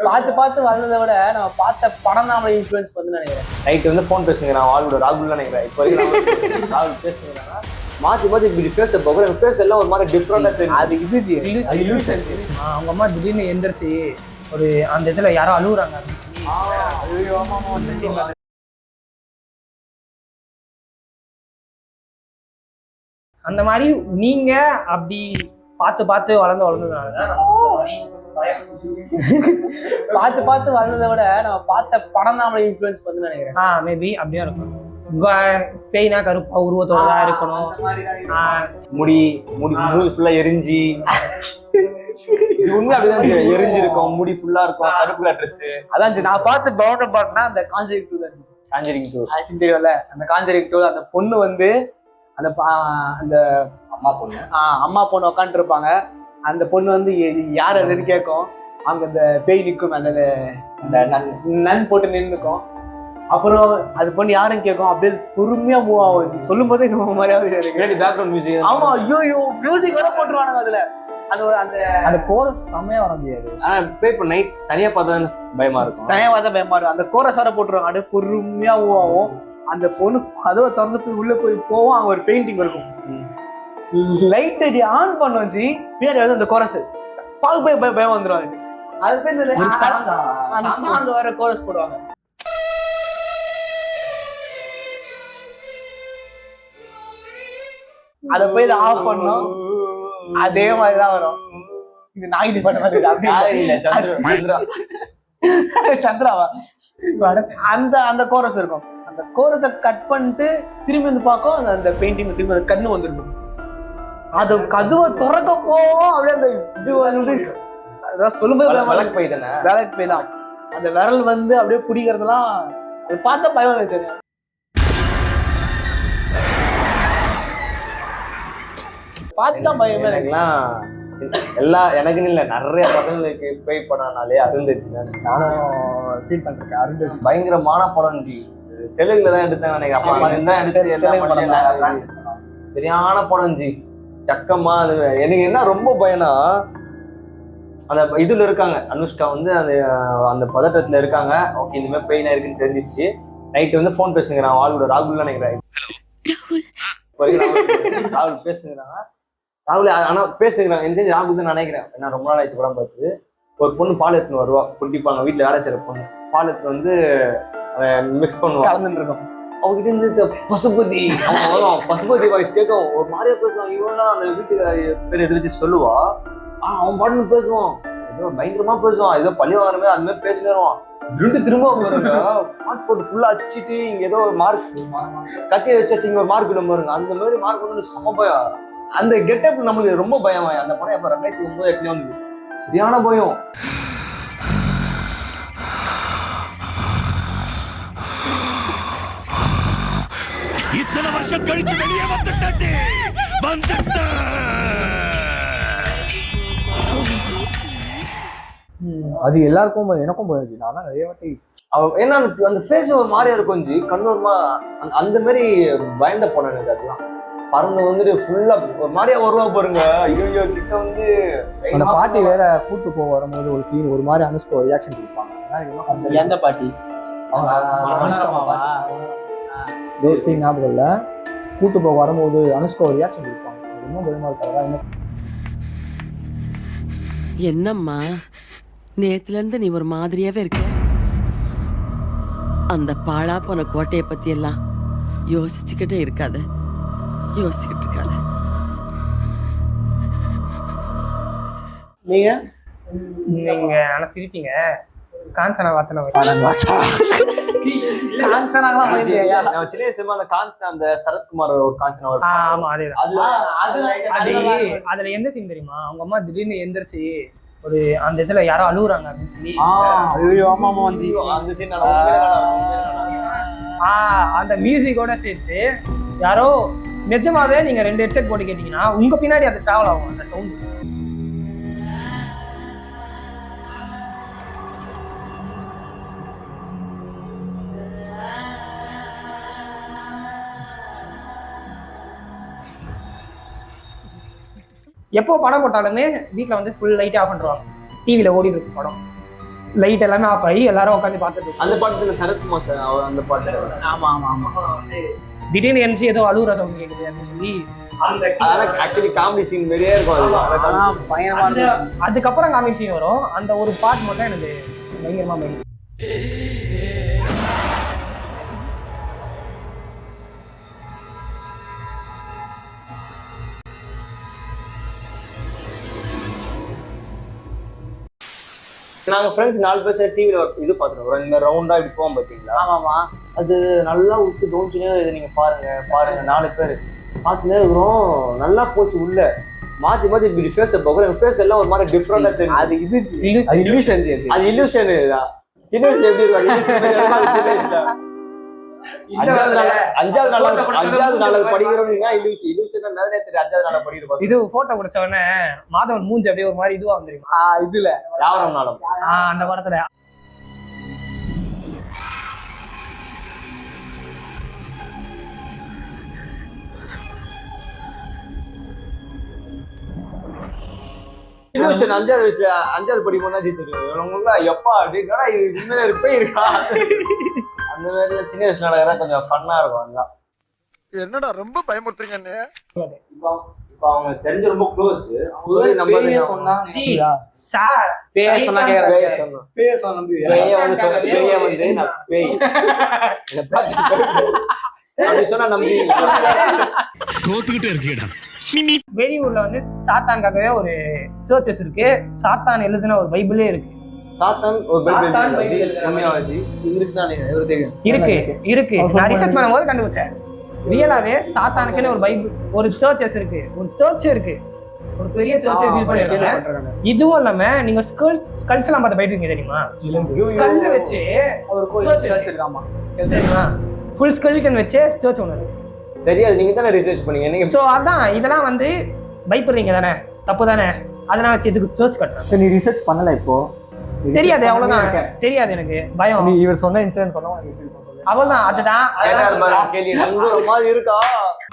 பார்த்து பார்த்து வளர்ந்ததை விட நம்ம பார்த்த படம் தான் இன்ஃப்ளூயன்ஸ் வந்து நினைக்கிறேன். நைட்டு வந்து ஃபோன் பேசுங்கிறான் ஆளோட ராகுல் நினைக்கிறேன். இப்போ வரைக்கும் ராகுல் பேசுங்கிறாங்க. மாற்றி மாற்றி இப்படி ஃபேஸ் பார்க்குறேன். என் ஃபேஸ் எல்லாம் ஒரு மாதிரி டிஃப்ரெண்டாக தெரியும். அது இதுச்சு அவங்க அம்மா திடீர்னு எந்திரிச்சு ஒரு அந்த இடத்துல யாரோ அழுகுறாங்க அப்படின்னு சொல்லி அந்த மாதிரி நீங்க அப்படி பார்த்து பார்த்து வளர்ந்ததுனால பார்த்து பார்த்து வளர்ந்ததை விட நம்ம பார்த்த படம் தான் இன்ஃப்ளூயன்ஸ் வந்து நினைக்கிறேன். மேபி அப்படியே இருக்கும். பேய்னா கருப்பா உருவத்தோட தான் இருக்கணும். முடி ஃபுல்லா எரிஞ்சி இது உண்மை அப்படிதான் எரிஞ்சிருக்கும். முடி ஃபுல்லா இருக்கும். கருப்பு கலர் ட்ரெஸ். அதான் நான் பார்த்து பவுண்டர் பாட்னா அந்த காஞ்சரிங் 2 தான். காஞ்சரிங் 2 ஆக்சுவலி தெரியல. அந்த காஞ்சரிங் 2 அந்த பொண்ணு வந்து அந்த அந்த அம்மா பொண்ணு உட்காந்துட்டு இருப்பாங்க. அந்த பொண்ணு வந்து யார் அதுன்னு கேட்கும். அங்க அந்த பேய் நிற்கும். அந்த நன் போட்டு நின்றுக்கும். அப்புறம் அது பொண்ணு யாரும் கேட்கும். அப்படியே பொறுமையா மூவ் ஆகும். சொல்லும் போதே பேக்ரவுண்ட் மியூசிக். ஆமா, ஐயோ மியூசிக் வர போட்டுருவானுங்க அதுல. அந்த கோரஸ் செம்மையா வர முடியாது. நைட் தனியா பார்த்தா பயமா இருக்கும். அந்த கோரஸ் வர போட்டுருவாங்க. அப்படியே பொறுமையா மூவ் ஆகும். அந்த பொண்ணு கதவை திறந்து போய் உள்ள போவோம். அங்க ஒரு பெயிண்டிங் இருக்கும். லைட் அடி ஆன் பண்ணுச்சு. பின்னாடி வந்து அந்த கோரஸ் பார்க்க போய் பயம் வந்துருவாங்க. அது பேர் அந்த சாங் வர கோரஸ் போடுவாங்க. அத போய் ஆஃப் பண்ணோம். அதே மாதிரிதான் வரும். இது நாய்க்கு பண்ண மாதிரி சந்திராவா அந்த கோரஸ் இருக்கும். அந்த கோரஸை கட் பண்ணிட்டு திரும்பி வந்து பார்க்கும். அந்த பெயிண்டிங் திரும்பி அந்த கண்ணு வந்துருக்கும். அது கதுவை திறக்க போவோம். அப்படியே அந்த இது வந்து அதான் சொல்லும்போது விளக்கு போய் தானே விளக்கு போய் தான் அந்த விரல் வந்து அப்படியே பிடிக்கிறதுலாம் அது பார்த்தா பயம் வச்சுங்க. பார்த்தா பயமே எனக்குலாம் எனக்குன்னு இல்லை, நிறைய பசங்களுக்கு பேய் படம்னாலே அருந்ததி தான். நானும் ஃபீல் பண்ணிருக்கேன். அருந்ததி பயங்கரமான படம் ஜி. தெலுங்குல தான் எடுத்தேன் நினைக்கிறேன். சரியான படம் ஜி. சக்கமா அது எனக்கு என்ன ரொம்ப பயனா அந்த இதுல இருக்காங்க. அனுஷ்கா வந்து அந்த பதட்டத்துல இருக்காங்க. ஓகே, இந்த மாதிரி பெயினா இருக்குன்னு தெரிஞ்சிச்சு. நைட்டு வந்து ஃபோன் பேசுங்கிறான் ஆளோட ராகுல் நினைக்கிறேன். ராகுல் பேசுங்கிறாங்க. ராகுல் ஆனா பேசுங்கிறாங்க. எனக்கு தெரிஞ்சு ராகுல் தான் நினைக்கிறேன். நான் ரொம்ப நாள் ஆயிடுச்சு படம் பார்த்து. ஒரு பொண்ணு பால் எடுத்துன்னு வருவா. குட்டிப்பாங்க வீட்டுல வேலை செய்யற பொண்ணு. பால் எடுத்துன்னு வந்து மிக்ஸ் பண்ணுவான். கலந்துட்டு இருக்கும். அவங்ககிட்ட இருந்து பசுபதி அவன் வரும். பசுபதி வாய்ஸ் கேட்கும். ஒரு மாதிரியா பேசுவான். இவெல்லாம் அந்த வீட்டுக்கு பேர் எதிர்த்து சொல்லுவா. அவன் பாட்டுன்னு பேசுவான். ஏதோ பயங்கரமா பேசுவான். ஏதோ பள்ளி வாங்குறமே அது மாதிரி பேசிட்டு வருவான். திரும்ப வருங்க. பாஸ்போர்ட் ஃபுல்லா அடிச்சுட்டு இங்க ஏதோ ஒரு மார்க் கத்திய வச்சு இங்க ஒரு மார்க் நம்ம வருங்க. அந்த மாதிரி மார்க் வந்து செம்ம பயம். அந்த கெட்டப் நம்மளுக்கு ரொம்ப பயமா. அந்த படம் எப்ப 2009 எப்படி வந்து சரியான பயம். இத்தனை வருஷம் கழிச்சு வெளியே வந்துட்டே. அது எல்லாருக்கும் எனக்கும் போயிடுச்சு. நான் தான் நிறைய வாட்டி ஏன்னா அந்த ஃபேஸ் ஒரு மாதிரியா இருக்கும் ஜி. கண்ணூர்மா அந்த மாதிரி பயந்த படம் எனக்கு. அதுதான் பறந்து வந்துட்டு ஃபுல்லா ஒரு மாதிரியா வருவா பாருங்க. ஐயோ கிட்ட வந்து அந்த பாட்டி வேற கூட்டு போக வரும்போது ஒரு சீன் ஒரு மாதிரி அனுஷ்கா ரியாக்ஷன் கொடுப்பாங்க. எந்த பாட்டி? சீன் ஞாபகம் இல்லை. கூட்டு போக வரும்போது அனுஷ்கா ஒரு ரியாக்ஷன் கொடுப்பாங்க. ரொம்ப பயமா இருக்காங்க. என்னம்மா நேத்துல இருந்து நீ ஒரு மாதிரியாவே இருக்க. அந்த பாழா போன கோட்டையை பத்தி எல்லாம் யோசிச்சுக்கிட்டே இருக்காத. யோசிச்சுக்கிட்டு இருக்காத. நீங்க ஆனா சிரிப்பீங்க. காஞ்சனா வாத்தன சின்ன வயசுல அந்த காஞ்சனா அந்த சரத்குமார் ஒரு காஞ்சனா. ஆமா அதேதான். அதுல எந்த சீன் தெரியுமா? அவங்க அம்மா திடீர்னு எந்திரிச்சு ஒரு அந்த இடத்துல யாரோ அழுகுறாங்க அப்படின்னு சொல்லி. அந்த சீன் அந்த மியூசிக்கோட சேர்த்து யாரோ நிஜமாவே நீங்க 2 ஹெட்செட் போட்டு கேட்டீங்கன்னா உங்க பின்னாடி அது டிராவல் ஆகும் அந்த சவுண்ட். எப்போ படம் போட்டாலுமே வீட்டில் வந்து ஃபுல் லைட்டே ஆஃப் பண்ணுறாங்க. டிவியில் ஓடி இருக்கு படம். லைட் எல்லாமே ஆஃப் ஆகி எல்லாரும் உட்காந்து பார்த்துட்டு அந்த பாட்டுல சரத்குமார் சார் அந்த பாட்டு. ஆமா ஆமா ஆமா. திடீர்னு எந்திரிச்சு ஏதோ அழுகுற சவுண்ட் கேட்குது அப்படின்னு சொல்லி அதெல்லாம் ஆக்சுவலி காமெடி சீன் மாதிரியே இருக்கும். அது பயங்கரமா இருக்கும். அதுக்கப்புறம் காமெடி சீன் வரும். அந்த ஒரு பாட்டு மட்டும் எனக்கு பயங்கரமா மைண்ட். நாங்க ஃப்ரெண்ட்ஸ் 4 பேர் சேர்த்து டிவில இது பார்த்துருக்கோம். இந்த ரவுண்டா இப்படி போவோம் பாத்தீங்களா? ஆமாமா. அது நல்லா உத்து கவனிச்சுனே நீங்க பாருங்க 4 பேர் பார்த்துனே இருக்கிறோம். நல்லா போச்சு உள்ள மாத்தி மாத்தி இப்படி ஃபேஸ் பார்க்குறோம். எங்க ஃபேஸ் எல்லாம் ஒரு மாதிரி டிஃப்ரெண்டா தெரியும். அது இல்லூஷன். அது இல்லூஷன் தான். சின்ன வயசுல எப்படி இருக்கும்? அஞ்சாவது நாள் படிக்கிறவங்க இல்லூஷன் தெரியும். 5வது நாள் படிக்கிறோம். இது போட்டோ கொடுத்த உடனே மாதவன் மூஞ்சி அப்படியே ஒரு மாதிரி இதுவா வந்துருமா இதுல யாவரம் நாளும் அந்த படத்துல. இல்லூஷன் 5வது படிக்கும்போது தெரியும். எப்பா அப்படின்னா இது உண்மையில இருப்பே இருக்கா அந்த மாதிரி சின்ன வயசுல நடக்கிற கொஞ்சம் ஃபன்னா இருக்கும். அதுதான் என்னடா ரொம்ப பயமுறுத்துறீங்க. இப்போ அவங்க தெரிஞ்ச ரொம்ப க்ளோஸ். வெளியூர்ல வந்து சாத்தான்காகவே ஒரு சர்ச்சஸ் இருக்கு. சாத்தான் எழுதின ஒரு பைபிளே இருக்கு. சாத்தான் ஒரு பைபிள் இருக்கு. நான் ரிசர்ச் பண்ணும்போது கண்டுபிடிச்சேன். ரியலாவே சாத்தானுக்குன்னு ஒரு பைபிள் ஒரு சர்ச்சஸ் இருக்கு. ஒரு சர்ச் இருக்கு. ஒரு பெரிய சர்ச்சை பில்ட் பண்ணிருக்காங்க. இதுவும் இல்லாம நீங்க ஸ்கல்ஸ் எல்லாம் பார்த்து போயிட்டு தெரியுமா? ஸ்கல் வச்சு ஒரு சர்ச் இருக்காமா. தெரியுமா? ஃபுல் ஸ்கெலிட்டன் வச்சு சர்ச் ஒன்று இருக்கு. தெரியாது. நீங்க தானே ரிசர்ச் பண்ணீங்க. நீங்க சோ அதான் இதெல்லாம் வந்து பயப்படுறீங்க தானே? தப்பு தானே? அதனால வச்சு இதுக்கு சர்ச் கட்டுறேன். நீ ரிசர்ச் பண்ணல இப்போ? தெரியாது. அவ்வளவுதான். தெரியாது எனக்கு பயம். நீ இவர் சொன்ன இன்சிடென்ட் சொன்னா அவ்வளவுதான். அதுதான் கேள்வி ஒரு மாதிரி இருக்கா?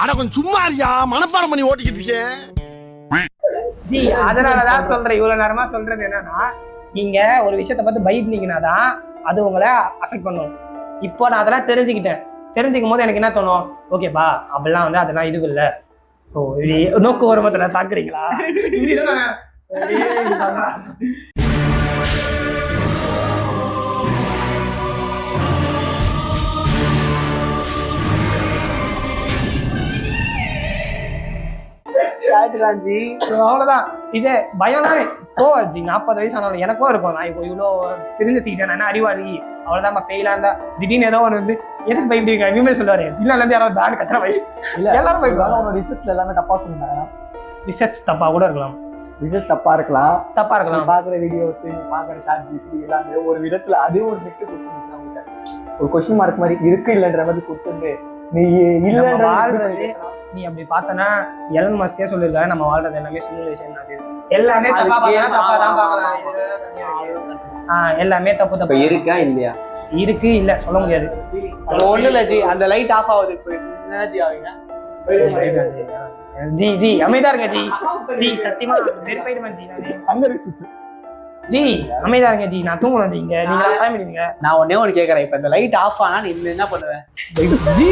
ஆனா கொஞ்சம் சும்மா இருக்கியா? மனப்பாடம் பண்ணி ஓட்டிக்கிட்டு இருக்கேன். ஜி அதனாலதான் சொல்றேன். இவ்வளவு நேரமா சொல்றது என்னன்னா, நீங்க ஒரு விஷயத்த பார்த்து பயந்தீங்கன்னா தான் அது உங்களை அஃபெக்ட் பண்ணும். இப்போ நான் அதெல்லாம் தெரிஞ்சுக்கும் போது எனக்கு என்ன தோணும்? ஓகேப்பா அப்படிலாம் வந்து அதெல்லாம் இது இல்லை. ஓ இப்படி நோக்கு ஓரமத்துல தாக்குறீங்களா? அவ்வளவுதான். இதே பயம்லாம் போவாச்சு. 40 வயசு ஆனாலும் எனக்கும் இருக்கும். நான் இப்போ இவ்வளோ தெரிஞ்சுக்கிட்டேன். நான் அறிவாளி அவ்வளவுதான். பெயிலா இருந்தா திடீர்னு ஏதோ ஒன்று வந்து எதுக்கு பயப்படுங்க விமல் சொல்லுவாரு. இல்ல இருந்து யாராவது பேடு கத்துற வயசு எல்லாரும் பயப்படுவாங்க. ரிசர்ச்ல எல்லாமே தப்பா சொன்னாங்க. ரிசர்ச் தப்பா கூட இருக்கலாம். ரிசர்ச் தப்பா இருக்கலாம். பாக்குற வீடியோஸ் பாக்குற சாட்ஜிபிடி எல்லாமே ஒரு விதத்துல அதே ஒரு நெட்டு கொடுத்துருந்துச்சு. ஒரு கொஸ்டின் மார்க் மாதிரி இருக்கு இல்லைன்ற மாதிரி கொடுத்துருந்து நீ இல்ல நீ அப்படி பார்த்தனா எலன் மஸ்கே சொல்லிருக்காரு நம்ம வாழ்றது எல்லாமே சிமுலேஷன். அது எல்லாமே தப்பா பார்க்கலாம். எல்லாமே தப்பு இருக்கா இல்லையா? இருக்கு இல்ல சொல்ல முடியாது. ஒண்ணு இல்ல ஜி. அந்த லைட் ஆஃப் ஆகுது. இப்போ எனர்ஜி ஆவீங்க ஜி அமைதியா இருங்க ஜி சத்தியமா வெறுப்பாயிடுவேன் ஜி. அங்க இருக்கு ஜி அமைதியா இருங்க ஜி. நான் தூங்கணும் ஜி. இங்க நீங்க கிளம்பிடுவீங்க. நான் ஒண்ணே ஒண்ணு கேக்குறேன். இப்ப இந்த லைட் ஆஃப் ஆனா நீ என்ன பண்ணுவேன்? ஜி